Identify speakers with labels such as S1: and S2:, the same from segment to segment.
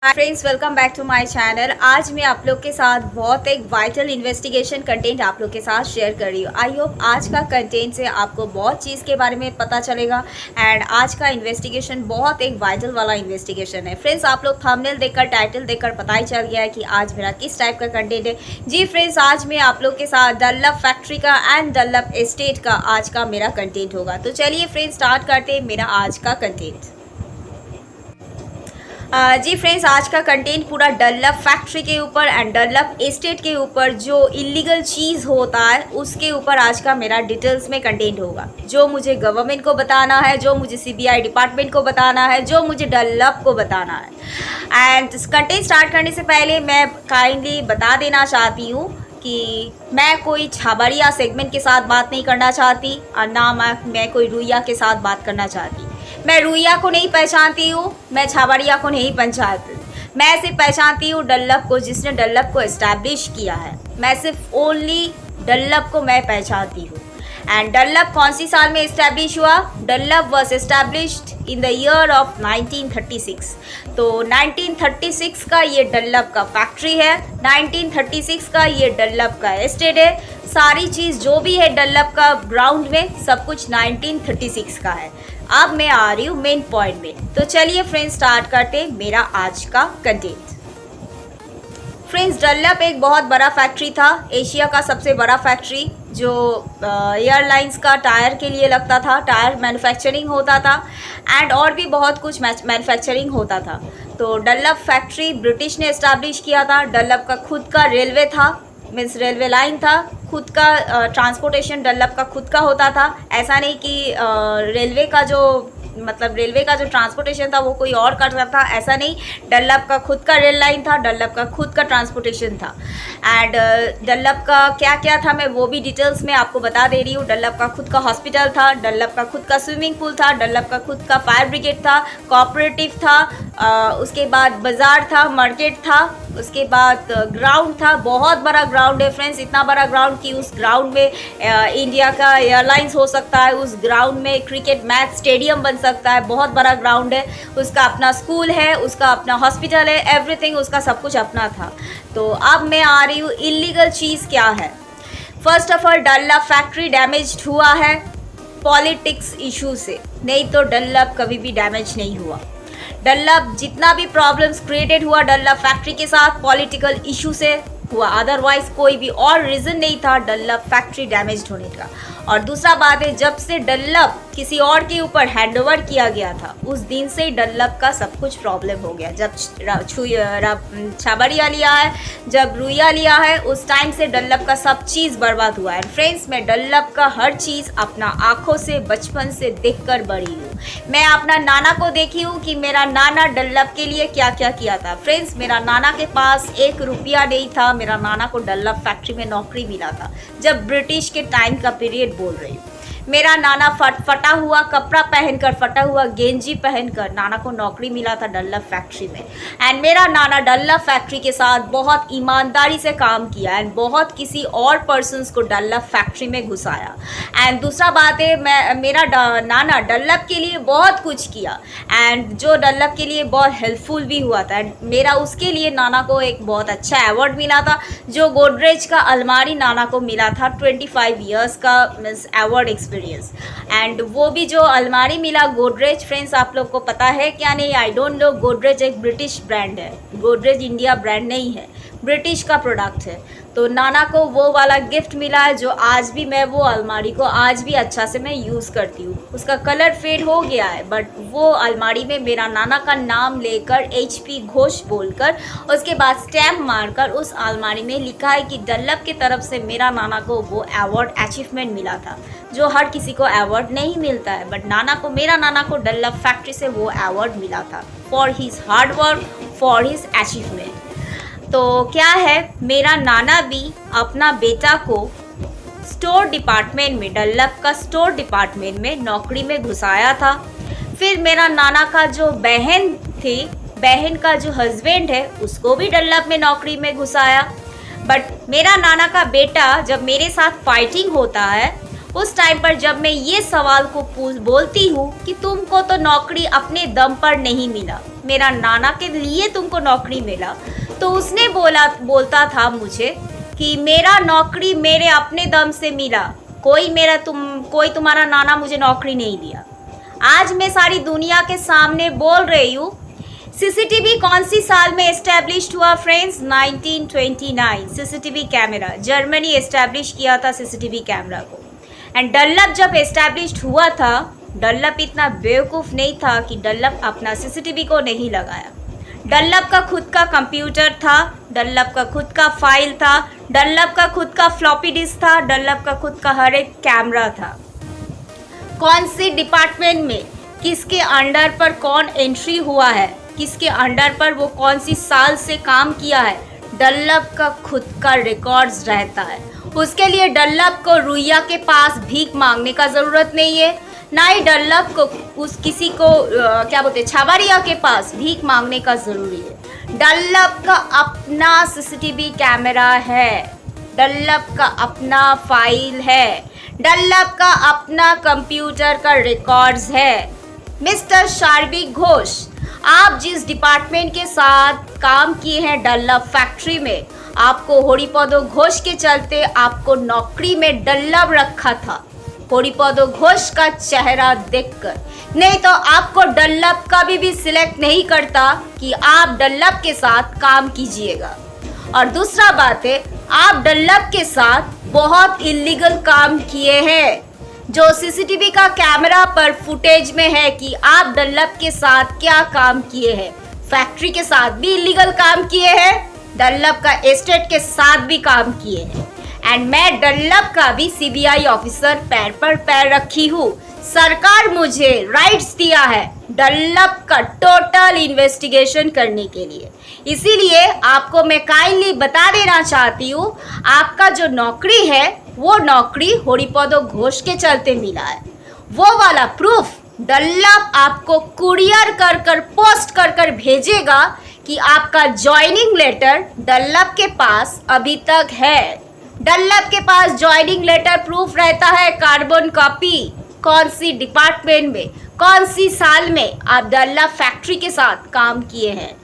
S1: Hi friends, welcome back to my channel. आज मैं आप लोग के साथ बहुत एक वाइटल इन्वेस्टिगेशन कंटेंट आप लोग के साथ शेयर कर रही हूँ। आई होप आज का कंटेंट से आपको बहुत चीज़ के बारे में पता चलेगा एंड आज का इन्वेस्टिगेशन बहुत एक वाइटल वाला इन्वेस्टिगेशन है। फ्रेंड्स, आप लोग थंबनेल देखकर, टाइटल देखकर पता ही चल गया है कि आज मेरा किस टाइप का कंटेंट है। जी फ्रेंड्स, आज मैं आप लोग के साथ डल्लप फैक्ट्री का एंड डल्लप एस्टेट का आज का मेरा कंटेंट होगा। तो चलिए फ्रेंड्स, स्टार्ट करते हैं मेरा आज का कंटेंट। जी फ्रेंड्स, आज का कंटेंट पूरा डल्लप फैक्ट्री के ऊपर एंड डल्लप एस्टेट के ऊपर जो इलीगल चीज़ होता है उसके ऊपर आज का मेरा डिटेल्स में कंटेंट होगा। जो मुझे गवर्नमेंट को बताना है, जो मुझे सीबीआई डिपार्टमेंट को बताना है, जो मुझे डल्लप को बताना है। एंड कंटेंट स्टार्ट करने से पहले मैं काइंडली बता देना चाहती हूँ कि मैं कोई छाबड़िया सेगमेंट के साथ बात नहीं करना चाहती और ना मैं कोई रुइया के साथ बात करना चाहती। मैं रुइया को नहीं पहचानती हूँ, मैं छाबड़िया को नहीं पहचानती। मैं सिर्फ पहचानती हूँ डल्लप को, जिसने डल्लप को इस्टेब्लिश किया है। मैं सिर्फ ओनली डल्लप को मैं पहचानती हूँ। एंड डल्लप कौन सी साल में इस्टेब्लिश हुआ? Dunlop was established in the year of 1936। तो 1936 का ये डल्लप का फैक्ट्री है, 1936 का ये डल्लप का एस्टेट है। सारी चीज़ जो भी है डल्लप का ग्राउंड में सब कुछ 1936 का है। अब मैं आ रही हूँ मेन पॉइंट में। तो चलिए फ्रेंड्स, स्टार्ट करते हैं मेरा आज का कंटेंट। फ्रेंड्स, डल्लप एक बहुत बड़ा फैक्ट्री था, एशिया का सबसे बड़ा फैक्ट्री जो एयरलाइंस का टायर के लिए लगता था। टायर मैन्युफैक्चरिंग होता था एंड और भी बहुत कुछ मैन्युफैक्चरिंग होता था। तो डल्लप फैक्ट्री ब्रिटिश ने इस्टेब्लिश किया था। डल्लप का खुद का रेलवे था, मीन्स रेलवे लाइन था। खुद का ट्रांसपोर्टेशन डल्लप का खुद का होता था। ऐसा नहीं कि रेलवे का जो ट्रांसपोर्टेशन था वो कोई और करता था, ऐसा नहीं। डल्लप का खुद का रेल लाइन था, डल्लप का खुद का ट्रांसपोर्टेशन था। एंड डल्लप का क्या क्या था मैं वो भी डिटेल्स में आपको बता दे रही हूँ। डल्लप का खुद का हॉस्पिटल था, डल्लप का खुद का स्विमिंग पूल था, डल्लप का खुद का फायर ब्रिगेड था, कोऑपरेटिव था, उसके बाद बाज़ार था, मार्केट था, उसके बाद ग्राउंड था। बहुत बड़ा ग्राउंड है फ्रेंड्स, इतना बड़ा ग्राउंड कि उस ग्राउंड में इंडिया का एयरलाइंस हो सकता है। उस ग्राउंड में क्रिकेट मैच स्टेडियम बन सकता है। बहुत बड़ा ग्राउंड है। उसका अपना स्कूल है, उसका अपना हॉस्पिटल है, एवरीथिंग उसका सब कुछ अपना था। तो अब मैं आ रही हूँ इलीगल चीज़ क्या है। First of all, Dunlop factory damaged हुआ है पॉलिटिक्स इशू से, नहीं तो डल्लप कभी भी डैमेज नहीं हुआ। डल्लप जितना भी प्रॉब्लम्स क्रिएटेड हुआ डल्लप फैक्ट्री के साथ पॉलिटिकल इशू से हुआ, अदरवाइज कोई भी और रीज़न नहीं था डल्लप फैक्ट्री डैमेज्ड होने का। और दूसरा बात है, जब से डल्लप किसी और के ऊपर हैंडओवर किया गया था उस दिन से ही डल्लप का सब कुछ प्रॉब्लम हो गया। जब छाबड़िया लिया है, जब रुइया लिया है, उस टाइम से डल्लप का सब चीज़ बर्बाद हुआ है। फ्रेंड्स, मैं डल्लप का हर चीज़ अपना आँखों से बचपन से देख कर बड़ी हूँ। मैं अपना नाना को देखी हूँ कि मेरा नाना डल्लप के लिए क्या क्या किया था। फ्रेंड्स, मेरा नाना के पास 1 रुपया नहीं था। मेरा नाना को डल्लप फैक्ट्री में नौकरी मिला था जब ब्रिटिश के टाइम का पीरियड बोल रही हूँ। मेरा नाना फटा हुआ कपड़ा पहनकर, फटा हुआ गेंजी पहनकर नाना को नौकरी मिला था डल्लप फैक्ट्री में। एंड मेरा नाना डल्लप फैक्ट्री के साथ बहुत ईमानदारी से काम किया एंड बहुत किसी और पर्सन्स को डल्लप फैक्ट्री में घुसाया। एंड दूसरा बात है, मेरा नाना डल्लप के लिए बहुत कुछ किया एंड जो डल्लप के लिए बहुत हेल्पफुल भी हुआ था। एंड मेरा उसके लिए नाना को एक बहुत अच्छा अवार्ड मिला था, जो गोदरेज का अलमारी नाना को मिला था। 25 ईयर्स का मीन्स अवार्ड एक्सपीरियंस। एंड वो भी जो अलमारी मिला गोदरेज, फ्रेंड्स आप लोग को पता है क्या नहीं, आई डोंट नो। गोदरेज एक ब्रिटिश ब्रांड है, गोदरेज इंडिया ब्रांड नहीं है, ब्रिटिश का प्रोडक्ट है। तो नाना को वो वाला गिफ्ट मिला है जो आज भी मैं वो अलमारी को आज भी अच्छा से मैं यूज़ करती हूँ। उसका कलर फेड हो गया है बट वो अलमारी में मेरा नाना का नाम लेकर HP घोष बोलकर उसके बाद स्टैम्प मारकर उस अलमारी में लिखा है कि डल्लप की तरफ से मेरा नाना को वो अवार्ड अचीवमेंट मिला था, जो हर किसी को अवार्ड नहीं मिलता है। बट मेरा नाना को डल्लप फैक्ट्री से वो अवार्ड मिला था for his hard work, for his achievement. तो क्या है, मेरा नाना भी अपना बेटा को स्टोर डिपार्टमेंट में, डल्लप का स्टोर डिपार्टमेंट में नौकरी में घुसाया था। फिर मेरा नाना का जो बहन थी, बहन का जो हस्बैंड है, उसको भी डल्लप में नौकरी में घुसाया। बट मेरा नाना का बेटा जब मेरे साथ फाइटिंग होता है उस टाइम पर जब मैं ये सवाल को बोलती हूँ कि तुमको तो नौकरी अपने दम पर नहीं मिला, मेरा नाना के लिए तुमको नौकरी मिला, तो उसने बोलता था मुझे कि मेरा नौकरी मेरे अपने दम से मिला, कोई तुम्हारा नाना मुझे नौकरी नहीं दिया। आज मैं सारी दुनिया के सामने बोल रही हूँ। सीसीटीवी कौन सी साल में एस्टैब्लिश्ड हुआ friends? 1929। CCTV camera Germany establish किया था सीसीटीवी कैमरा को। एंड डनलप जब एस्टैब्लिश्ड हुआ था, डनलप इतना बेवकूफ़ नहीं था कि डनलप अपना सीसीटीवी को नहीं लगाया। डनलप का खुद का कंप्यूटर था, डनलप का खुद का फाइल था, डनलप का खुद का फ्लॉपी डिस्क था, डनलप का खुद का हर एक कैमरा था। कौन सी डिपार्टमेंट में किसके अंडर पर कौन एंट्री हुआ है, किसके अंडर पर वो कौन सी साल से काम किया है, डनलप का खुद का रिकॉर्ड्स रहता है। उसके लिए डनलप को रुइया के पास भीख मांगने का ज़रूरत नहीं है, ना ही डनलप को किसी को क्या बोलते छावरिया के पास भीख मांगने का ज़रूरी है। डनलप का अपना सीसीटीवी कैमरा है, डनलप का अपना फाइल है, डनलप का अपना कंप्यूटर का रिकॉर्ड्स है। मिस्टर शार्विक घोष, आप जिस डिपार्टमेंट के साथ काम किए हैं डनलप फैक्ट्री में, आपको हरिपद घोष के चलते आपको नौकरी में डनलप रखा था। हरिपद घोष का चेहरा देखकर, नहीं तो आपको डनलप कभी भी सिलेक्ट नहीं करता कि आप डनलप के साथ काम कीजिएगा। और दूसरा बात है, आप डनलप के साथ बहुत इलीगल काम किए हैं, जो सीसीटीवी का कैमरा पर फुटेज में है कि आप डनलप के साथ क्या काम किए हैं। फैक्ट्री के साथ भी इलीगल काम किए हैं, डनलप का एस्टेट के साथ भी काम किए हैं। एंड मैं डनलप का भी सीबीआई ऑफिसर पैर पर पैर रखी हूँ। सरकार मुझे राइट्स दिया है डनलप का टोटल इन्वेस्टिगेशन करने के लिए। इसीलिए आपको मैं काइंडली बता देना चाहती हूँ, आपका जो नौकरी है वो नौकरी हरिपद घोष के चलते मिला है। वो वाला प्रूफ डनलप आपको कुरियर कर पोस्ट कर भेजेगा कि आपका ज्वाइनिंग लेटर डनलप के पास अभी तक है। डनलप के पास ज्वाइनिंग लेटर प्रूफ रहता है, कार्बन कॉपी, कौन सी डिपार्टमेंट में कौन सी साल में आप डनलप फैक्ट्री के साथ काम किए हैं।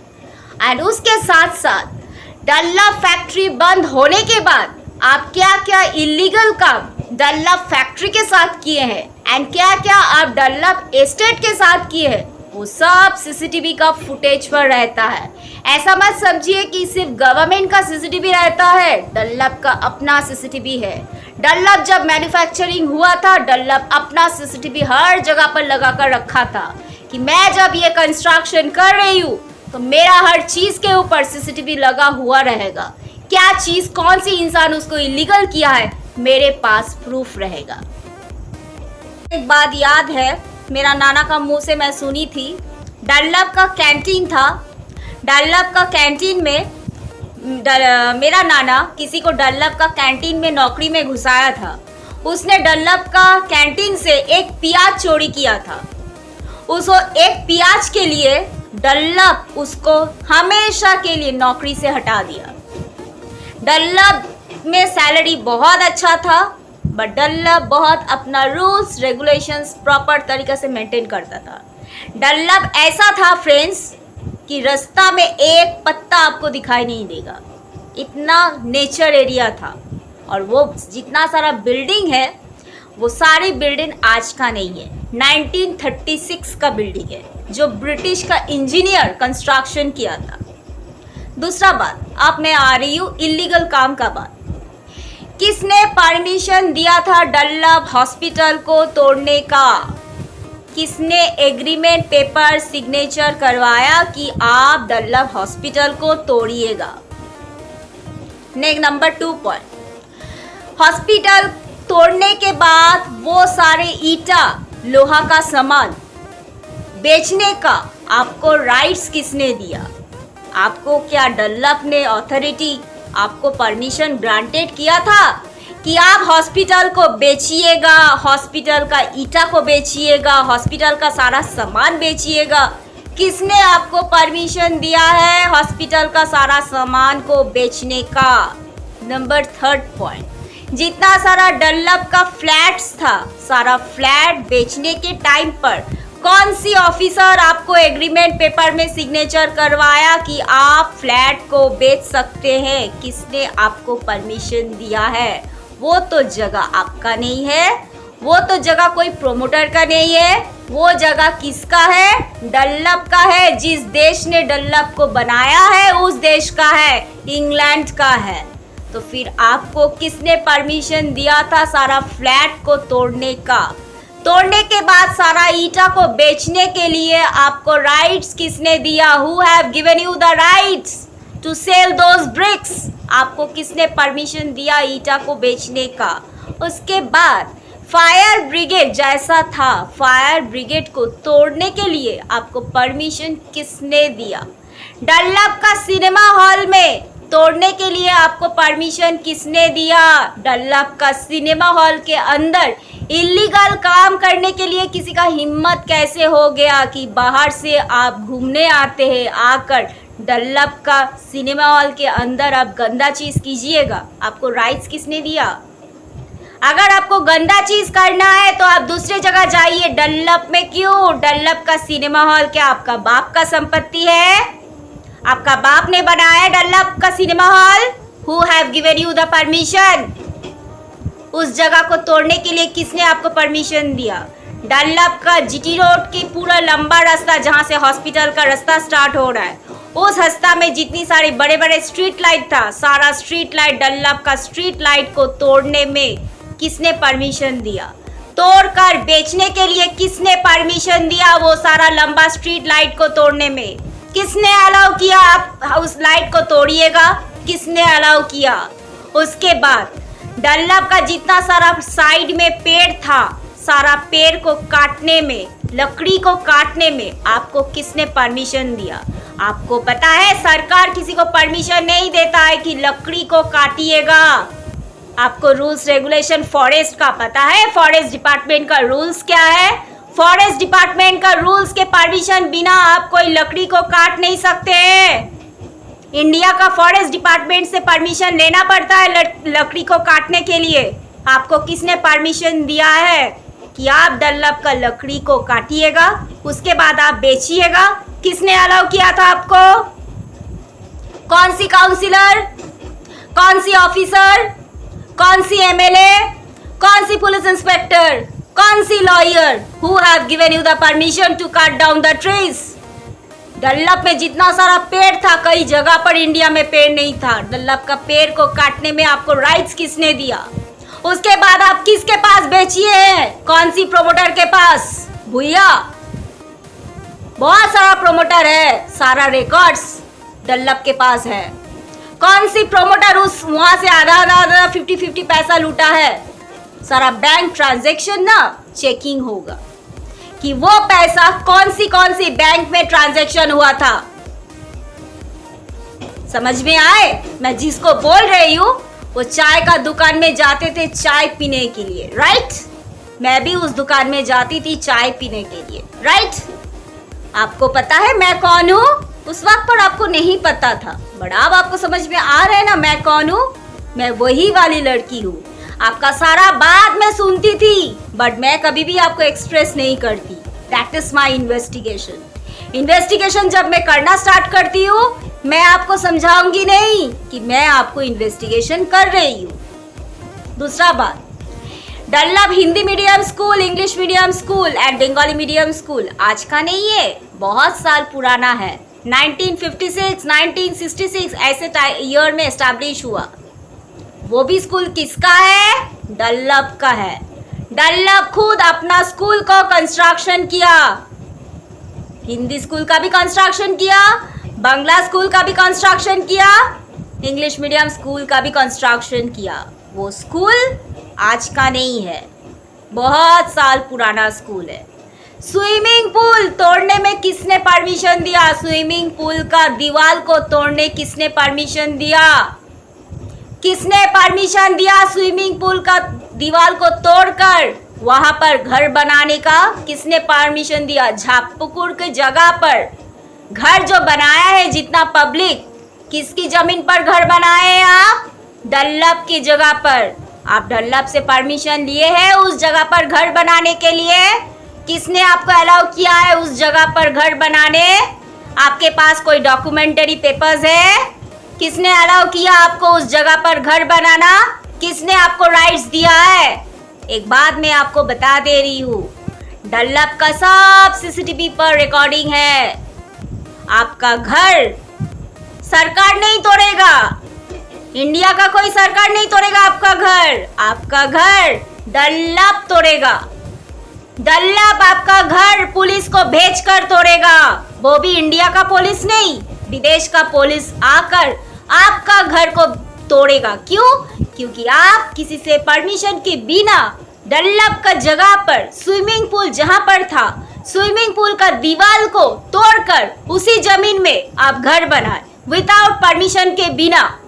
S1: एंड उसके साथ साथ डनलप फैक्ट्री बंद होने के बाद आप क्या क्या इलीगल काम डनलप फैक्ट्री के साथ किए हैं एंड क्या क्या आप डनलप एस्टेट के साथ किए हैं, वो सब सीसीटीवी का फुटेज पर रहता है। ऐसा मत समझिए कि सिर्फ गवर्नमेंट का सीसीटीवी रहता है, डनलप का अपना सीसीटीवी है। डनलप जब मैन्युफैक्चरिंग हुआ था, डनलप अपना सीसीटीवी हर जगह पर लगा कर रखा था कि मैं जब ये कंस्ट्रक्शन कर रही हूँ तो मेरा हर चीज़ के ऊपर सीसीटीवी लगा हुआ रहेगा। क्या चीज़ कौन सी इंसान उसको इलीगल किया है, मेरे पास प्रूफ रहेगा। एक बात याद है, मेरा नाना का मुंह से मैं सुनी थी। डनलप का कैंटीन था, डनलप का कैंटीन में मेरा नाना किसी को डनलप का कैंटीन में नौकरी में घुसाया था। उसने डनलप का कैंटीन से एक प्याज चोरी किया था। उस एक प्याज के लिए डनलप उसको हमेशा के लिए नौकरी से हटा दिया। डनलप में सैलरी बहुत अच्छा था, बट डनलप बहुत अपना रूल्स रेगुलेशंस प्रॉपर तरीके से मेंटेन करता था। डनलप ऐसा था फ्रेंड्स कि रास्ता में एक पत्ता आपको दिखाई नहीं देगा, इतना नेचर एरिया था। और वो जितना सारा बिल्डिंग है वो सारी बिल्डिंग आज का नहीं है, 1936 का बिल्डिंग है जो ब्रिटिश का इंजीनियर कंस्ट्रक्शन किया था। दूसरा बात, अब मैं आ रही हूँ इलीगल काम का बात। किसने परमिशन दिया था डनलप हॉस्पिटल को तोड़ने का? किसने एग्रीमेंट पेपर सिग्नेचर करवाया कि आप डनलप हॉस्पिटल को तोड़िएगा? नेक्स्ट नंबर 2 पॉइंट, हॉस्पिटल तोड़ने के बाद वो सारे ईटा लोहा का सामान बेचने का आपको राइट्स किसने दिया? आपको क्या डनलप ने अथॉरिटी आपको परमिशन ग्रांटेड किया था कि आप हॉस्पिटल को बेचिएगा, हॉस्पिटल का ईटा को बेचिएगा, हॉस्पिटल का सारा सामान बेचिएगा? किसने आपको परमिशन दिया है हॉस्पिटल का सारा सामान को बेचने का? नंबर 3 पॉइंट, जितना सारा डल्लप का फ्लैट्स था, सारा फ्लैट बेचने के टाइम पर कौन सी ऑफिसर आपको एग्रीमेंट पेपर में सिग्नेचर करवाया कि आप फ्लैट को बेच सकते हैं? किसने आपको परमिशन दिया है? वो तो जगह आपका नहीं है, वो तो जगह कोई प्रोमोटर का नहीं है, वो जगह किसका है? डल्लप का है। जिस देश ने डल्लप को बनाया है उस देश का है, इंग्लैंड का है। तो फिर आपको किसने परमिशन दिया था सारा फ्लैट को तोड़ने का? तोड़ने के बाद सारा ईटा को बेचने के लिए आपको राइट्स किसने दिया? Who have given you the rights to sell those bricks? आपको किसने परमिशन दिया ईटा को बेचने का? उसके बाद फायर ब्रिगेड जैसा था, फायर ब्रिगेड को तोड़ने के लिए आपको परमिशन किसने दिया? डल्लप का सिनेमा हॉल में तोड़ने के लिए आपको परमिशन किसने दिया? डल्लप का सिनेमा हॉल के अंदर इलीगल काम करने के लिए किसी का हिम्मत कैसे हो गया कि बाहर से आप घूमने आते हैं, आकर डल्लप का सिनेमा हॉल के अंदर आप गंदा चीज़ कीजिएगा? आपको राइट्स किसने दिया? अगर आपको गंदा चीज करना है तो आप दूसरी जगह जाइए, डल्लप में क्यों? डल्लप का सिनेमा हॉल क्या आपका बाप का संपत्ति है? आपका बाप ने बनाया डल्लप का cinema hall? Who have given you the permission? उस जगह को तोड़ने के लिए किसने आपको परमिशन दिया? डल्लप का जीटी रोड की पूरा लंबा रास्ता जहां से हॉस्पिटल का रास्ता स्टार्ट हो रहा है, उस रास्ता में जितनी सारी बड़े बड़े स्ट्रीट लाइट था, सारा स्ट्रीट लाइट डल्लप का स्ट्रीट लाइट को तोड़ने में किसने परमिशन दिया? तोड़कर बेचने के लिए किसने परमिशन दिया? वो सारा लंबा स्ट्रीट लाइट को तोड़ने में किसने अलाउ किया? आप उस लाइट को तोड़िएगा, किसने अलाउ किया? उसके बाद डल्लप का जितना सारा साइड में पेड़ था, सारा पेड़ को काटने में, लकड़ी को काटने में आपको किसने परमिशन दिया? आपको पता है सरकार किसी को परमिशन नहीं देता है कि लकड़ी को काटिएगा। आपको रूल्स रेगुलेशन फॉरेस्ट का पता है? फॉरेस्ट डिपार्टमेंट का रूल्स क्या है? फॉरेस्ट डिपार्टमेंट का रूल्स के परमिशन बिना आप कोई लकड़ी को काट नहीं सकते हैं। इंडिया का फॉरेस्ट डिपार्टमेंट से परमिशन लेना पड़ता है लकड़ी को काटने के लिए। आपको किसने परमिशन दिया है कि आप डल्लप का लकड़ी को काटिएगा, उसके बाद आप बेचिएगा? किसने अलाउ किया था आपको? कौन सी काउंसिलर, कौन सी ऑफिसर, कौन सी एमएलए, कौन सी पुलिस इंस्पेक्टर, कौन सी lawyer? Who have given you the permission to cut down the trees? Dunlop में जितना सारा पेड़ था, कई जगह पर इंडिया में पेड़ नहीं था, डल्लप का पेड़ को काटने में आपको राइट्स किसने दिया? उसके बाद आप किसके पास बेचिए हैं? कौन सी प्रोमोटर के पास? भैया बहुत सारा प्रोमोटर है, सारा रिकॉर्ड्स डल्लप के पास है। कौन सी प्रोमोटर उस वहां से आधा 50-50 पैसा लूटा है? सारा बैंक ट्रांजैक्शन ना चेकिंग होगा कि वो पैसा कौन सी बैंक में ट्रांजैक्शन हुआ था। समझ में आए मैं जिसको बोल रही हूँ? वो चाय का दुकान में जाते थे चाय पीने के लिए, राइट? मैं भी उस दुकान में जाती थी चाय पीने के लिए, राइट? आपको पता है मैं कौन हूँ? उस वक्त पर आपको नहीं पता था, बट अब आपको समझ में आ रहा है ना मैं कौन हूँ? मैं वही वाली लड़की हूँ। आपका सारा बात मैं सुनती थी, बट मैं कभी भी आपको एक्सप्रेस नहीं करती। दैट इज माई इन्वेस्टिगेशन जब मैं करना स्टार्ट करती हूँ, मैं आपको समझाऊंगी नहीं कि मैं आपको इन्वेस्टिगेशन कर रही हूँ। दूसरा बात, Dunlop Hindi medium school, English medium school and Bengali medium school आज का नहीं है, बहुत साल पुराना है। 1956, 1966 ऐसे ईयर में एस्टैब्लिश हुआ। वो भी स्कूल किसका है? डल्लप का है। डल्लप खुद अपना स्कूल को कंस्ट्रक्शन किया। हिंदी स्कूल का भी कंस्ट्रक्शन किया, बांग्ला स्कूल का भी कंस्ट्रक्शन किया, इंग्लिश मीडियम स्कूल का भी कंस्ट्रक्शन किया। वो स्कूल आज का नहीं है, बहुत साल पुराना स्कूल है। स्विमिंग पूल तोड़ने में किसने परमिशन दिया? स्विमिंग पूल का दीवार को तोड़ने किसने परमिशन दिया? किसने परमिशन दिया स्विमिंग पूल का दीवार को तोड़कर वहां पर घर बनाने का? किसने परमिशन दिया? झापुकुर के जगह पर घर जो बनाया है, जितना पब्लिक, किसकी जमीन पर घर बनाए हैं आप? डल्लप की जगह पर। आप डल्लप से परमिशन लिए हैं उस जगह पर घर बनाने के लिए? किसने आपको अलाउ किया है उस जगह पर घर बनाने? आपके पास कोई डॉक्यूमेंटरी पेपर्स है? किसने अलाउ किया आपको उस जगह पर घर बनाना? किसने आपको राइट्स दिया है? एक बात मैं आपको बता दे रही हूँ, डल्लप का सब सीसीटीवी पर रिकॉर्डिंग है। आपका घर सरकार नहीं तोड़ेगा, इंडिया का कोई सरकार नहीं तोड़ेगा आपका घर। आपका घर डल्लप तोड़ेगा। डल्लप आपका घर पुलिस को भेजकर तोड़ेगा, वो भी इंडिया का पुलिस नहीं, विदेश का पुलिस आकर आपका घर को तोड़ेगा। क्यों? क्योंकि आप किसी से परमिशन के बिना डल्लप का जगह पर स्विमिंग पूल जहां पर था, स्विमिंग पूल का दीवार को तोड़कर उसी जमीन में आप घर बनाए विदाउट परमिशन के बिना।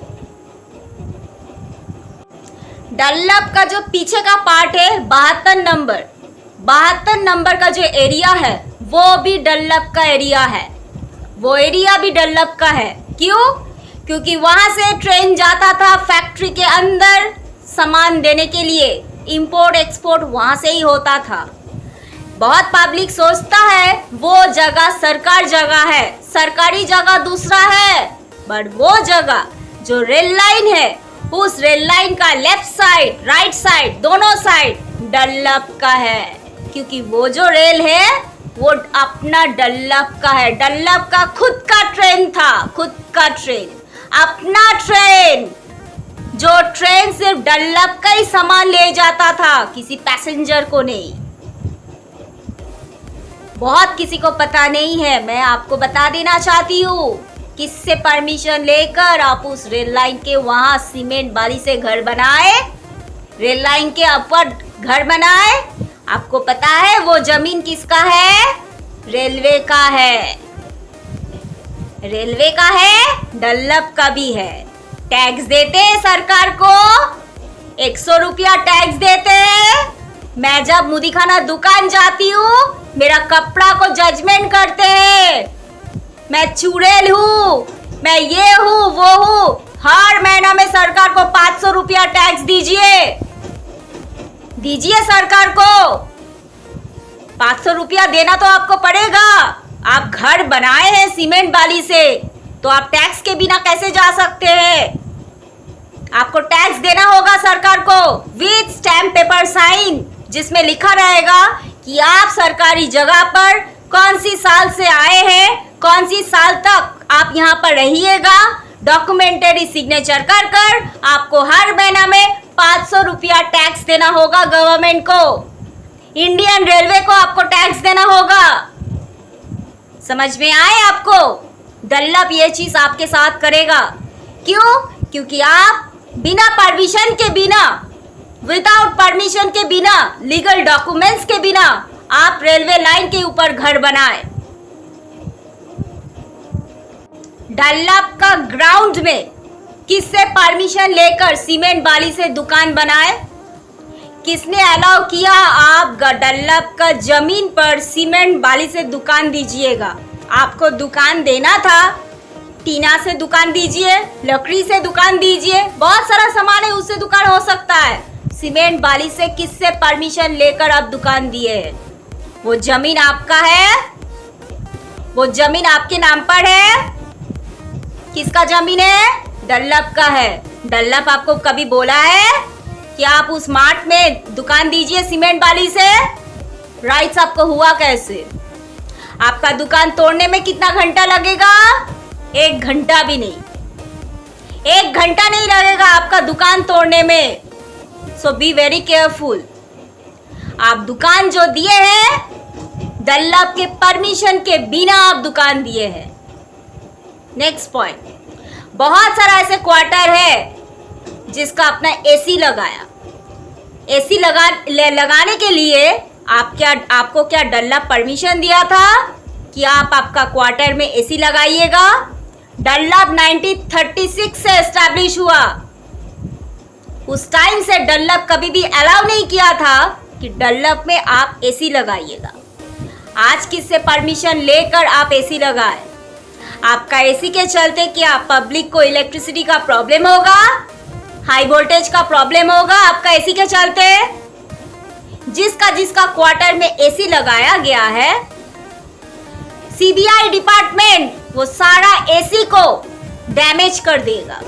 S1: डल्लप का जो पीछे का पार्ट है 72 नंबर का जो एरिया है वो भी डल्लप का एरिया है, वो एरिया भी डल्लप का है। क्यों? क्योंकि वहां से ट्रेन जाता था फैक्ट्री के अंदर सामान देने के लिए, इंपोर्ट एक्सपोर्ट वहां से ही होता था। बहुत पब्लिक सोचता है वो जगह सरकार जगह है, सरकारी जगह दूसरा है, बट वो जगह जो रेल लाइन है उस रेल लाइन का लेफ्ट साइड राइट साइड दोनों साइड डल्लप का है। क्योंकि वो जो रेल है वो अपना डल्लप का है, डल्लप का खुद का ट्रेन था, खुद का ट्रेन, अपना ट्रेन। जो ट्रेन सिर्फ डल्लप का ही सामान ले जाता था, किसी पैसेंजर को नहीं। बहुत किसी को पता नहीं है, मैं आपको बता देना चाहती हूँ। किससे परमिशन लेकर आप उस रेल लाइन के वहां सीमेंट बाली से घर बनाए, रेल लाइन के ऊपर घर बनाए? आपको पता है वो जमीन किसका है? रेलवे का है, रेलवे का है, डल्लप का भी है। टैक्स देते हैं सरकार को, 100 रुपया टैक्स देते हैं। मैं जब मुदीखाना दुकान जाती हूँ मेरा कपड़ा को जजमेंट करते हैं, मैं चुड़ैल हूँ, मैं ये हूँ वो हूँ। हर महीना में सरकार को 500 रुपया टैक्स दीजिए सरकार को। 500 रुपया देना तो आपको पड़ेगा। आप घर बनाए हैं सीमेंट बाली से तो आप टैक्स के बिना कैसे जा सकते हैं? आपको टैक्स देना होगा सरकार को विद स्टैम्प पेपर साइन, जिसमें लिखा रहेगा कि आप सरकारी जगह पर कौन सी साल से आए हैं, कौन सी साल तक आप यहाँ पर रहिएगा। डॉक्यूमेंटरी सिग्नेचर कर आपको हर महीना में 500 रुपया टैक्स देना होगा गवर्नमेंट को, इंडियन रेलवे को आपको टैक्स देना होगा। समझ में आए आपको? डल्लप ये चीज आपके साथ करेगा। क्यों? क्योंकि आप बिना परमिशन के बिना, विदाउट परमिशन के बिना, लीगल डॉक्यूमेंट्स के बिना आप रेलवे लाइन के ऊपर घर बनाए। डल्लप का ग्राउंड में किससे परमिशन लेकर सीमेंट बाली से दुकान बनाए? किसने अलाउ किया आप डल्लप का जमीन पर सीमेंट बाली से दुकान दीजिएगा? आपको दुकान देना था, टीना से दुकान दीजिए, लकड़ी से दुकान दीजिए, बहुत सारा सामान है उससे दुकान हो सकता है। सीमेंट बाली से किससे परमिशन लेकर आप दुकान दिए हैं? वो जमीन आपका है, वो जमीन आपके नाम पर है। किसका जमीन है? डल्लप का है। डल्लप आपको कभी बोला है कि आप उस मार्ट में दुकान दीजिए सीमेंट बाली से? राइट्स आपको हुआ कैसे? आपका दुकान तोड़ने में कितना घंटा लगेगा? 1 घंटा भी नहीं, 1 घंटा नहीं लगेगा आपका दुकान तोड़ने में। सो बी वेरी केयरफुल। आप दुकान जो दिए हैं डल्लप के परमिशन के बिना आप दुकान दिए हैं। नेक्स्ट पॉइंट, बहुत सारा ऐसे क्वार्टर है जिसका अपना एसी लगाया। एसी लगाने के लिए आपको क्या डल्लप परमिशन दिया था कि आप आपका क्वार्टर में एसी लगाइएगा? डल्लप 1936 से एस्टैब्लिश हुआ। उस टाइम से डल्लप कभी भी अलाउ नहीं किया था कि डल्लप में आप एसी लगाइएगा। आज किससे परमिशन लेकर आप एसी लगाए? आपका एसी के चलते क्या पब्लिक को इलेक्ट्रिसिटी का प्रॉब्लम होगा? हाई वोल्टेज का प्रॉब्लम होगा आपका एसी के चलते। जिसका क्वार्टर में एसी लगाया गया है, सीबीआई डिपार्टमेंट वो सारा एसी को डैमेज कर देगा।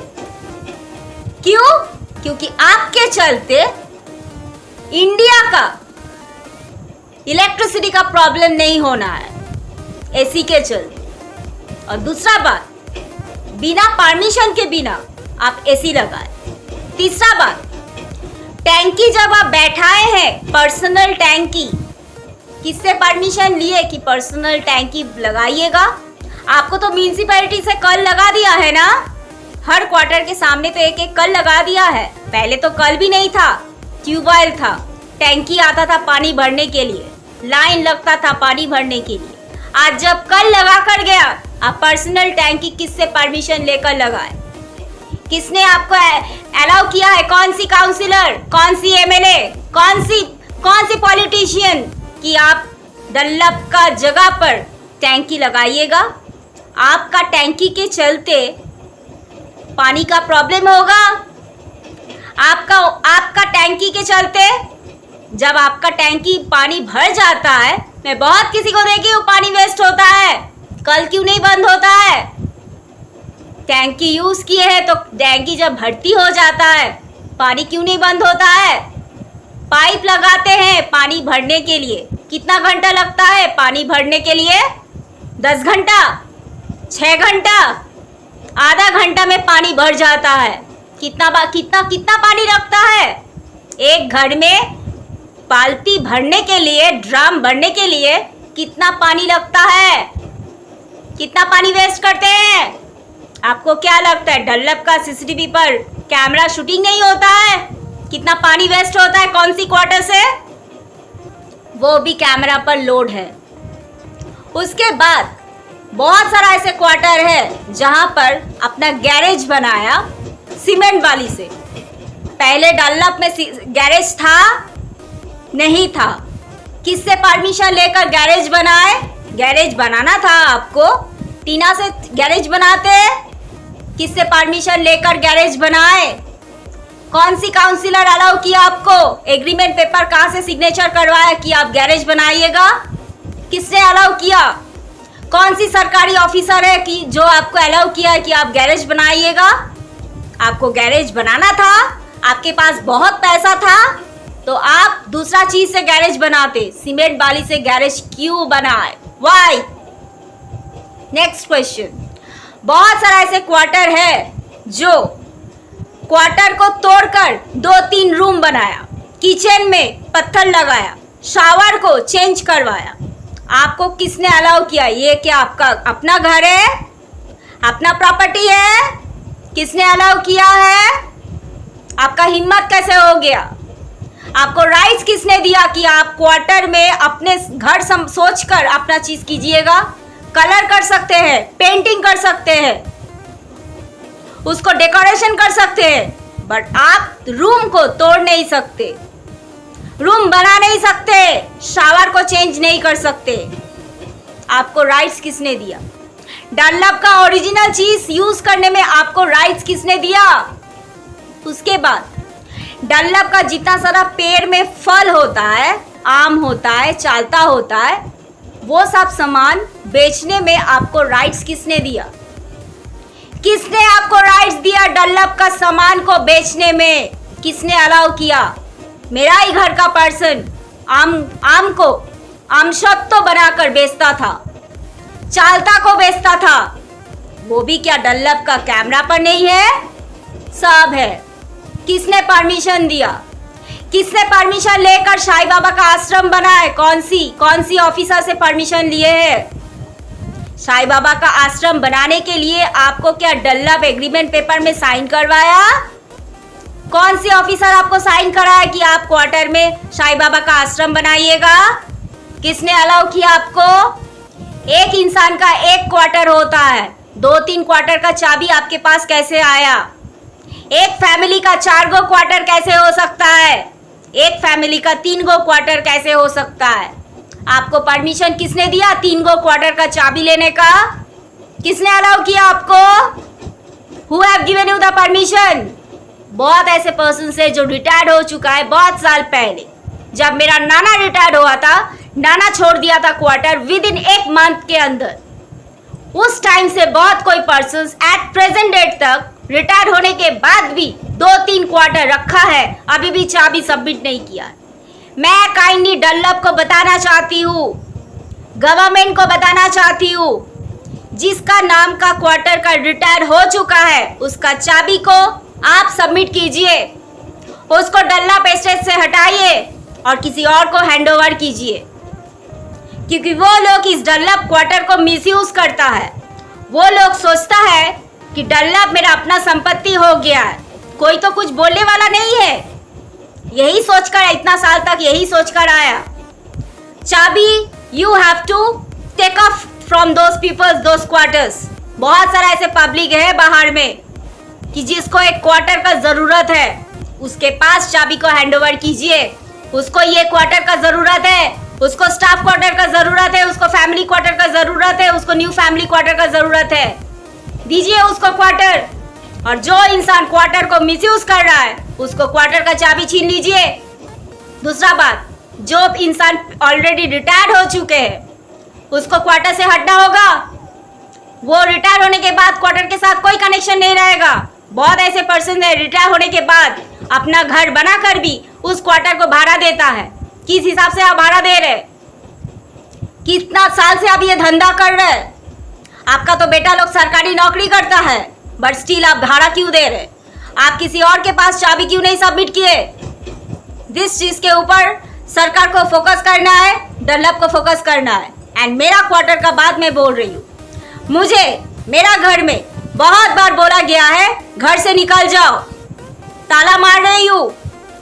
S1: क्यों? क्योंकि आपके चलते इंडिया का इलेक्ट्रिसिटी का प्रॉब्लम नहीं होना है एसी के चलते। और दूसरा बात, बिना परमिशन के बिना आप एसी लगाए। तीसरा बात, टैंकी जब आप बैठाए हैं, पर्सनल टैंकी, किससे परमिशन लिए कि पर्सनल टैंकी लगाइएगा? आपको तो म्यूनिसिपैलिटी से कल लगा दिया है ना, हर क्वार्टर के सामने तो एक एक कल लगा दिया है। पहले तो कल भी नहीं था, ट्यूबवेल था, टैंकी आता था पानी भरने के लिए, लाइन लगता था पानी भरने के लिए। आज जब कल लगा कर गया, आप पर्सनल टैंकी किससे परमिशन लेकर लगाए? किसने आपको अलाउ किया है? कौन सी काउंसिलर, कौन सी एमएलए, कौन सी पॉलिटिशियन कि आप डल्लप का जगह पर टैंकी लगाइएगा? आपका टैंकी के चलते पानी का प्रॉब्लम होगा। आपका टैंकी के चलते जब आपका टैंकी पानी भर जाता है, मैं बहुत किसी को देखी हूँ पानी वेस्ट होता है, कल क्यों नहीं बंद होता है? टैंकी यूज किए हैं तो टैंकी जब भर्ती हो जाता है, पानी क्यों नहीं बंद होता है? पाइप लगाते हैं पानी भरने के लिए, कितना घंटा लगता है पानी भरने के लिए? 10 घंटा, 6 घंटा, आधा घंटा में पानी भर जाता है। कितना पानी लगता है? एक घर में बाल्टी भरने के लिए, ड्रम भरने के लिए कितना पानी लगता है? कितना पानी वेस्ट करते हैं? आपको क्या लगता है डल्लप का सीसीटीवी पर कैमरा शूटिंग नहीं होता है? कितना पानी वेस्ट होता है कौन सी क्वार्टर से? वो भी कैमरा पर लोड है। उसके बाद बहुत सारा ऐसे क्वार्टर है जहां पर अपना गैरेज बनाया सीमेंट वाली से। पहले डल्लप में गैरेज था? नहीं था। किससे परमिशन लेकर गैरेज बनाए? गैरेज बनाना था आपको, टीना से गैरेज बनाते। किससे परमिशन लेकर गैरेज बनाए? कौन सी काउंसिलर अलाउ किया आपको? एग्रीमेंट पेपर कहाँ से सिग्नेचर करवाया कि आप गैरेज बनाइएगा? किसने अलाउ किया? कौन सी सरकारी ऑफिसर है कि जो आपको अलाउ किया है कि आप गैरेज बनाइएगा? आपको गैरेज बनाना था, आपके पास बहुत पैसा था तो आप दूसरा चीज से गैरेज बनाते। सीमेंट बाली से गैरेज क्यों बनाए? व्हाई? Next question. बहुत सारा ऐसे क्वार्टर है जो क्वार्टर को तोड़कर 2-3 रूम बनाया, किचन में पत्थर लगाया, शावर को चेंज करवाया। आपको किसने अलाउ किया? ये क्या आपका अपना घर है, अपना प्रॉपर्टी है? किसने अलाउ किया है? आपका हिम्मत कैसे हो गया? आपको राइट्स किसने दिया कि आप क्वार्टर में अपने घर सोचकर अपना चीज कीजिएगा? कलर कर सकते हैं, पेंटिंग कर सकते हैं, उसको डेकोरेशन कर सकते हैं, बट आप रूम को तोड़ नहीं सकते, रूम बना नहीं सकते, शावर को चेंज नहीं कर सकते। आपको राइट्स किसने दिया? डल्लप का ओरिजिनल चीज यूज करने में आपको राइट्स किसने दिया? उसके बाद डल्लप का जितना सारा पेड़ में फल होता है, आम होता है, चालता होता है, वो सब सामान बेचने में आपको राइट्स किसने दिया? किसने आपको राइट्स दिया डल्लप का सामान को बेचने में? किसने अलाउ किया? मेरा ही घर का पर्सन आम को आमशत्तो बनाकर बेचता था, चालता को बेचता था, वो भी क्या डल्लप का कैमरा पर नहीं है? सब है। किसने परमिशन दिया? किसने परमिशन लेकर साईं बाबा का आश्रम बनाए? कौन सी ऑफिसर से परमिशन लिए है? साईं बाबा का आश्रम बनाने के लिए आपको क्या डल्लप एग्रीमेंट पेपर में साइन करवाया? कौन सी ऑफिसर आपको साइन कराया कि आप क्वार्टर में साईं बाबा का आश्रम बनाइएगा? किसने अलाउ किया आपको? एक इंसान का एक क्वार्टर होता है, 2-3 क्वार्टर का चाबी आपके पास कैसे आया? एक फैमिली का 4 गो क्वार्टर कैसे हो सकता है? एक फैमिली का 3 गो क्वार्टर कैसे हो सकता है? आपको परमिशन किसने दिया 3 गो क्वार्टर का चाबी लेने का? किसने अलाउ किया आपको? Who have given you the permission? बहुत ऐसे पर्सन है जो रिटायर्ड हो चुका है बहुत साल पहले। जब मेरा नाना रिटायर्ड हुआ था, नाना छोड़ दिया था क्वार्टर विद इन 1 मंथ के अंदर। उस टाइम से बहुत कोई पर्सन एट प्रेजेंट डेट तक रिटायर होने के बाद भी 2-3 क्वार्टर रखा है, अभी भी चाबी सबमिट नहीं किया। मैं काइंडली डनलप को बताना चाहती हूँ, गवर्नमेंट को बताना चाहती हूँ, जिसका नाम का क्वार्टर का रिटायर हो चुका है उसका चाबी को आप सबमिट कीजिए, उसको डनलप एस्टेट से हटाइए और किसी और को हैंडओवर कीजिए, क्योंकि वो लोग इस डनलप क्वार्टर को मिसयूज करता है। वो लोग सोचता है कि डनलप मेरा अपना संपत्ति हो गया है, कोई तो कुछ बोलने वाला नहीं है। यही सोचकर इतना साल तक यही सोचकर आया। चाबी you have to take off from those peoples those quarters. बहुत सारा ऐसे पब्लिक है बाहर में कि जिसको एक क्वार्टर का जरूरत है, उसके पास चाबी को हैंडओवर कीजिए। उसको ये क्वार्टर का जरूरत है, उसको स्टाफ क्वार्टर का जरूरत है, उसको फैमिली क्वार्टर का जरूरत है, उसको न्यू फैमिली क्वार्टर का जरूरत है, दीजिए उसको क्वार्टर। और जो इंसान क्वार्टर को मिसयूज कर रहा है उसको क्वार्टर का चाबी छीन लीजिए। दूसरा बात, जो इंसान ऑलरेडी रिटायर्ड हो चुके हैं उसको क्वार्टर से हटना होगा। वो रिटायर होने के बाद क्वार्टर के साथ कोई कनेक्शन नहीं रहेगा। बहुत ऐसे पर्सन है रिटायर होने के बाद अपना घर बनाकर भी उस क्वार्टर को भाड़ा देता है। किस हिसाब से आप भाड़ा दे रहे, कितना साल से आप ये धंधा कर रहे हैं? आपका तो बेटा लोग सरकारी नौकरी करता है, बट स्टिल आप भाड़ा क्यों दे रहे? आप किसी और के पास चाबी क्यों नहीं सबमिट किए? जिस चीज के ऊपर सरकार को फोकस करना है, डनलप को फोकस करना है। एंड मेरा क्वार्टर का बात मैं बोल रही हूँ, मुझे मेरा घर में बहुत बार बोला गया है घर से निकल जाओ, ताला मार रही हूँ,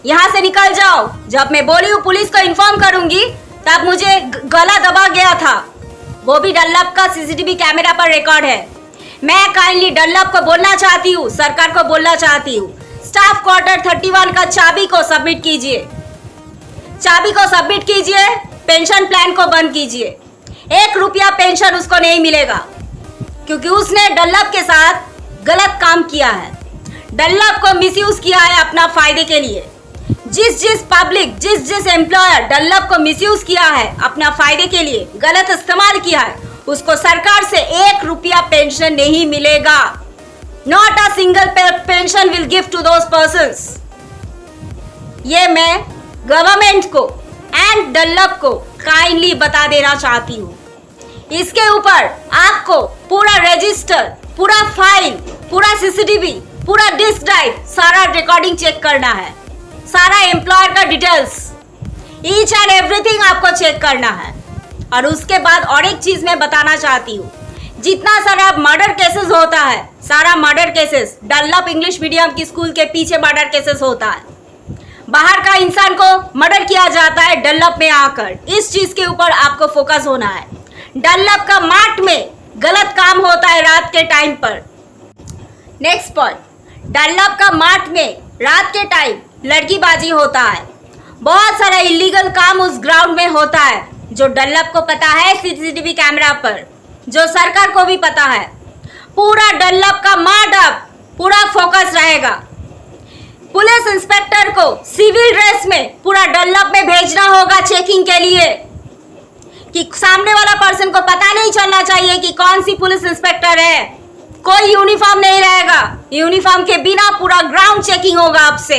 S1: यहाँ से निकल जाओ। जब मैं बोली हूँ पुलिस को इन्फॉर्म करूंगी तब मुझे गला दबा गया था। वो भी डनलप का सीसीटीवी कैमरा पर रिकॉर्ड है। मैं काइंडली डनलप को बोलना चाहती हूँ, सरकार को बोलना चाहती हूँ, स्टाफ क्वार्टर 31 का चाबी को सबमिट कीजिए, चाबी को सबमिट कीजिए, पेंशन प्लान को बंद कीजिए। 1 रुपया पेंशन उसको नहीं मिलेगा क्योंकि उसने डनलप के साथ गलत काम किया है, डनलप को मिसयूज किया है अपना फायदे के लिए। जिस पब्लिक, जिस एम्प्लॉयर डनलप को मिसयूज किया है अपना फायदे के लिए, गलत इस्तेमाल किया है, उसको सरकार से 1 रुपया पेंशन नहीं मिलेगा। Not a single pension will give to those persons. ये मैं गवर्नमेंट को एंड डनलप को काइंडली बता देना चाहती हूँ। इसके ऊपर आपको पूरा रजिस्टर, पूरा फाइल, पूरा सीसीटीवी, पूरा डिस्क ड्राइव, सारा रिकॉर्डिंग चेक करना है, सारा एम्प्लॉयर का डिटेल्स, ईच एंड एवरीथिंग आपको चेक करना है। और उसके बाद और एक चीज मैं बताना चाहती हूँ, जितना सारा मर्डर केसेस होता है, सारा murder cases Dunlop English medium की स्कूल के पीछे मर्डर केसेस होता है। बाहर का इंसान को मर्डर किया जाता है डनलप में आकर। इस चीज के ऊपर आपको फोकस होना है। डनलप का मार्ट में गलत काम होता है रात के टाइम पर। नेक्स्ट पॉइंट, डनलप का मार्ट में रात के टाइम लड़कीबाजी होता है। बहुत सारा इलीगल काम उस ग्राउंड में होता है जो डनलप को पता है, सीसीटीवी कैमरा पर, जो सरकार को भी पता है। पूरा डनलप का मार्ट अब पूरा फोकस रहेगा। पुलिस इंस्पेक्टर को सिविल ड्रेस में पूरा डनलप में भेजना होगा चेकिंग के लिए, कि सामने वाला पर्सन को पता नहीं चलना चाहिए कि कौन सी पुलिस इंस्पेक्टर है। कोई यूनिफॉर्म नहीं रहेगा, यूनिफॉर्म के बिना पूरा ग्राउंड चेकिंग होगा आपसे।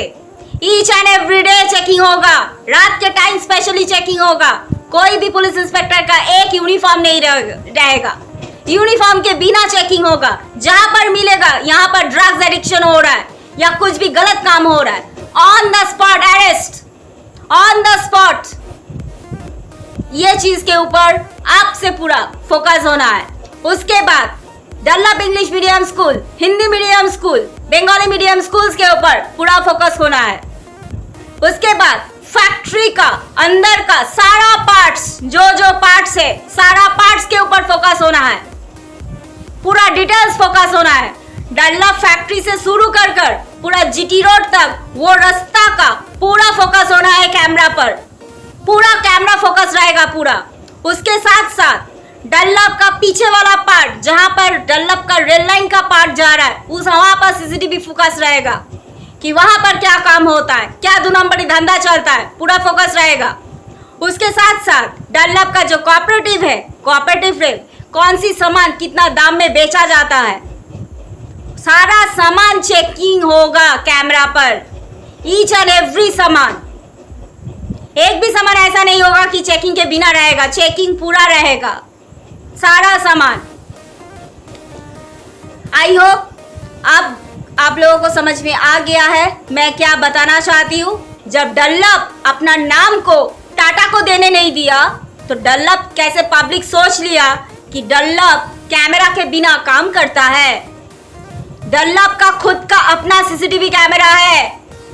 S1: Each and every day checking होगा, रात के टाइम स्पेशली चेकिंग होगा। कोई भी पुलिस इंस्पेक्टर का एक यूनिफॉर्म नहीं रहेगा, यूनिफॉर्म के बिना चेकिंग होगा। जहां पर मिलेगा यहाँ पर ड्रग्स एडिक्शन हो रहा है या कुछ भी गलत काम हो रहा है, on the spot arrest, on the spot. ये चीज के ऊपर आपसे पूरा फोकस होना है। उसके बाद Dunlop English medium school, Hindi medium school, Bengali medium schools के ऊपर पूरा फोकस होना है। उसके बाद फैक्ट्री का अंदर का सारा पार्ट्स, जो पार्ट्स है, सारा पार्ट्स के ऊपर फोकस होना है, पूरा डिटेल्स फोकस होना है। डनलप फैक्ट्री से शुरू कर पूरा जीटी रोड तक वो रास्ता का पूरा फोकस होना है कैमरा पर, पूरा कैमरा फोकस रहेगा पूरा। उसके साथ साथ डनलप का पीछे वाला पार्ट, जहां पर डनलप का रेल लाइन का पार्ट जा रहा है, उस वहां पर सीसीटीवी फोकस रहेगा। कि वहां पर क्या काम होता है, क्या 2 नंबरी धंधा चलता है, पूरा फोकस रहेगा। उसके साथ साथ डनलप का जो कोऑपरेटिव है, कोऑपरेटिव में कौन सी सामान कितना दाम में बेचा जाता है, सारा सामान चेकिंग होगा कैमरा पर, ईच एंड एवरी सामान। एक भी सामान ऐसा नहीं होगा कि चेकिंग के बिना रहेगा, चेकिंग पूरा रहेगा, सारा सामान। आई होप अब आप लोगों को समझ में आ गया है मैं क्या बताना चाहती हूँ। जब डनलप अपना नाम को टाटा को देने नहीं दिया तो डनलप कैसे पब्लिक सोच लिया कि डनलप कैमरा के बिना काम करता है। डनलप का खुद का अपना सीसीटीवी कैमरा है।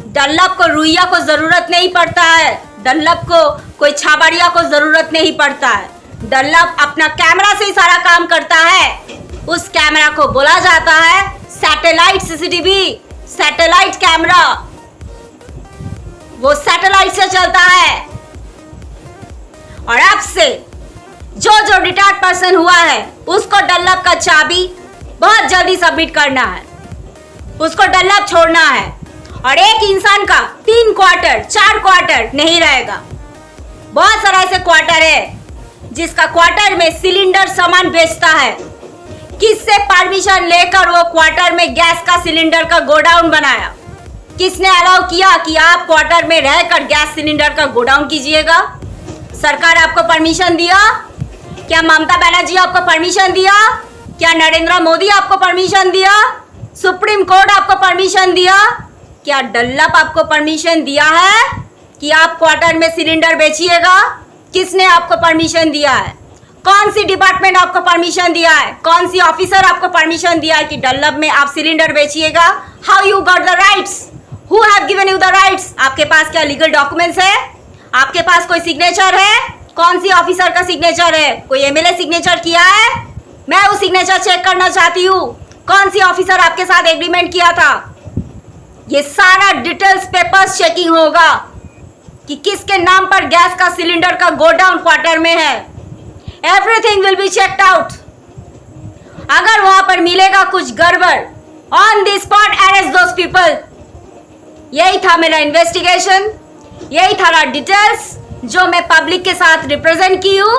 S1: डनलप को रुइया को जरूरत नहीं पड़ता है, डनलप को कोई छाबड़िया को जरूरत नहीं पड़ता है। डनलप अपना कैमरा से ही सारा काम करता है। उस कैमरा को बोला जाता है सैटेलाइट सीसीटीवी, सैटेलाइट कैमरा। वो सैटेलाइट से चलता है। और अब से जो रिटायर्ड पर्सन हुआ है उसको डनलप का चाबी बहुत जल्दी सबमिट करना है, उसको डनलप छोड़ना है। और एक इंसान का 3 क्वार्टर 4 क्वार्टर नहीं रहेगा। बहुत सारा ऐसे क्वार्टर है जिसका क्वार्टर में सिलेंडर सामान बेचता है। किससे परमिशन लेकर वो क्वार्टर में गैस का सिलेंडर का गोडाउन बनाया? किसने अलाउ किया कि आप क्वार्टर में रहकर गैस सिलेंडर का गोडाउन कीजिएगा? सरकार आपको परमिशन दिया? क्या ममता बनर्जी आपको परमिशन दिया? क्या नरेंद्र मोदी आपको परमिशन दिया? सुप्रीम कोर्ट आपको परमिशन दिया? क्या डनलप आपको परमिशन दिया है कि आप क्वार्टर में सिलेंडर बेचिएगा? किसने आपको परमिशन दिया है? कौन सी डिपार्टमेंट आपको परमिशन दिया है? कौन सी ऑफिसर आपको परमिशन दिया है कि डनलप में आप सिलेंडर बेचिएगा? How you got the rights? Who have given you the rights? आपके पास क्या लीगल डॉक्यूमेंट्स है? आपके पास कोई सिग्नेचर है? कौन सी ऑफिसर का सिग्नेचर है? कोई एमएलए सिग्नेचर किया है? मैं वो सिग्नेचर चेक करना चाहती हूँ। कौन सी ऑफिसर आपके साथ एग्रीमेंट किया था? ये सारा डिटेल्स पेपर्स चेकिंग होगा कि किसके नाम पर गैस का सिलेंडर का गोडाउन क्वार्टर में है। Everything will be checked out. अगर वहां पर मिलेगा कुछ गड़बड़, on the spot arrest those people. यही था मेरा इन्वेस्टिगेशन, यही था डिटेल्स जो मैं पब्लिक के साथ रिप्रेजेंट की हूँ।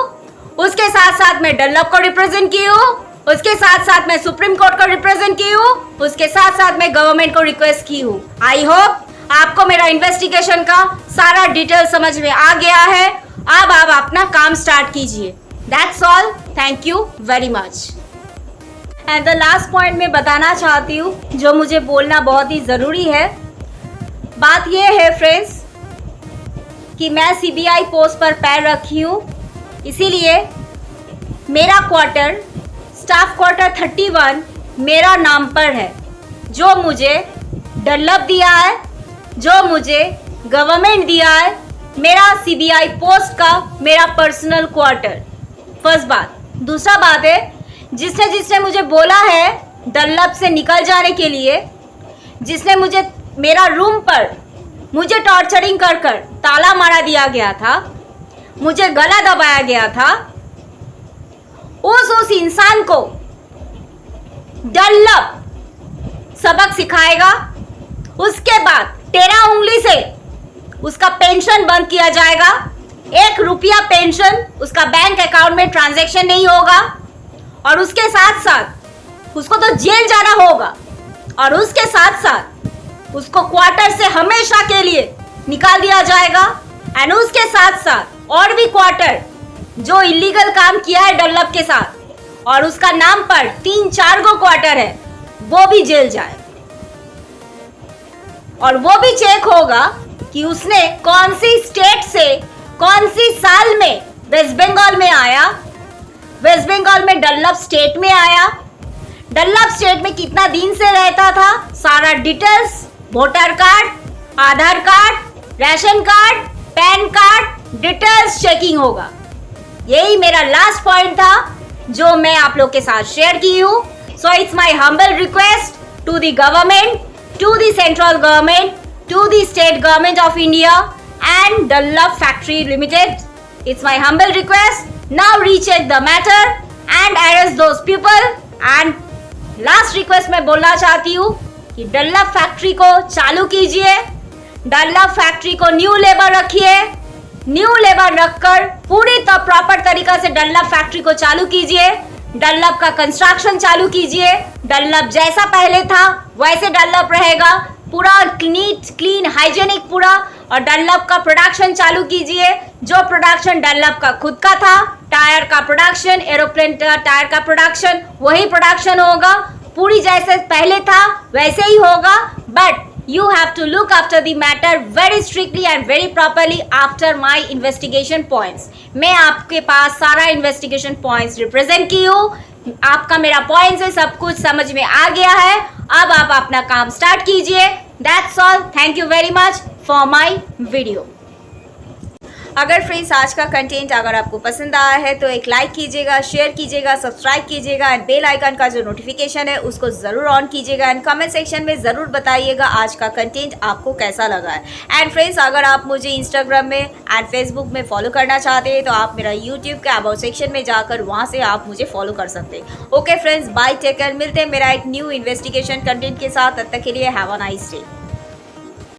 S1: उसके साथ साथ मैं डनलप को रिप्रेजेंट की हूँ, उसके साथ साथ मैं सुप्रीम कोर्ट को रिप्रेजेंट की हूँ, उसके साथ साथ मैं गवर्नमेंट को रिक्वेस्ट की हूँ। आई होप आपको मेरा इन्वेस्टिगेशन का सारा डिटेल समझ में आ गया है। अब आप अपना काम स्टार्ट कीजिए। That's all. Thank you very much. And the last point मैं बताना चाहती हूँ जो मुझे बोलना बहुत ही ज़रूरी है। बात यह है फ्रेंड्स कि मैं सीबीआई पोस्ट पर पैर रखी हूँ, इसीलिए मेरा क्वार्टर स्टाफ क्वार्टर 31 मेरा नाम पर है। जो मुझे डनलप दिया है, जो मुझे गवर्नमेंट दिया है, मेरा सीबीआई पोस्ट का मेरा पर्सनल क्वार्टर। फर्स्ट बात। दूसरा बात है, जिसने मुझे बोला है डनलप से निकल जाने के लिए, जिसने मुझे मेरा रूम पर मुझे टॉर्चरिंग कर कर ताला मारा दिया गया था, मुझे गला दबाया गया था, उस इंसान को डनलप सबक सिखाएगा। उसके बाद 13 उंगली से उसका पेंशन बंद किया जाएगा। 1 रुपया पेंशन उसका बैंक अकाउंट में ट्रांजैक्शन नहीं होगा। और उसके साथ साथ उसको तो जेल जाना होगा, और उसके साथ साथ उसको क्वार्टर से हमेशा के लिए निकाल दिया जाएगा। एंड उसके साथ साथ और भी क्वार्टर जो इलीगल काम किया है डनलप के साथ और उसका नाम पर 3-4 गो क्वार्टर है, वो भी जेल जाए। और वो भी चेक होगा कि उसने कौन सी स्टेट से कौन सी साल में वेस्ट बंगाल में आया, वेस्ट बंगाल में डनलप स्टेट में आया, डनलप स्टेट में कितना दिन से रहता था, सारा details, voter card, Aadhaar card, ration card, PAN card, details checking होगा। यही मेरा लास्ट पॉइंट था जो मैं आप लोग के साथ शेयर की हूँ। So it's my humble request to the government, to the central government, to the state government of India and Dunlop Factory Limited. It's my humble request. Now recheck the matter and arrest those people. And last request मैं बोलना चाहती हूँ कि Dunlop factory को चालू कीजिए, Dunlop factory को new labour रखिए, न्यू लेबर रखकर पूरी प्रॉपर तरीका से डल्लप फैक्ट्री को चालू कीजिए, डल्लप का कंस्ट्रक्शन चालू कीजिए, डल्लप जैसा पहले था वैसे डल्लप रहेगा, पूरा नीट क्लीन हाइजेनिक पूरा, और डल्लप का प्रोडक्शन चालू कीजिए, जो प्रोडक्शन डल्लप का खुद का था, टायर का प्रोडक्शन, एरोप्लेन टायर का प्रोडक्शन, वही प्रोडक्शन होगा, पूरी जैसे पहले था वैसे ही होगा, but you have to look after the matter very strictly and very properly after my investigation points. मैं आपके पास सारा investigation points represent की हूँ, आपका मेरा points है, सब कुछ समझ में आ गया है, अब आप अपना काम start कीजिए. That's all. Thank you very much for my video. अगर फ्रेंड्स आज का कंटेंट अगर आपको पसंद आया है तो एक लाइक कीजिएगा, शेयर कीजिएगा, सब्सक्राइब कीजिएगा एंड बेल आइकन का जो नोटिफिकेशन है उसको ज़रूर ऑन कीजिएगा एंड कमेंट सेक्शन में ज़रूर बताइएगा आज का कंटेंट आपको कैसा लगा है. एंड फ्रेंड्स अगर आप मुझे इंस्टाग्राम में एंड फेसबुक में फॉलो करना चाहते हैं तो आप मेरा यूट्यूब के अबाउट सेक्शन में जाकर वहाँ से आप मुझे फॉलो कर सकते हैं. Okay friends, bye, take care, मिलते हैं मेरा एक न्यू इन्वेस्टिगेशन कंटेंट के साथ. तब तक के लिए हैव अ नाइस डे.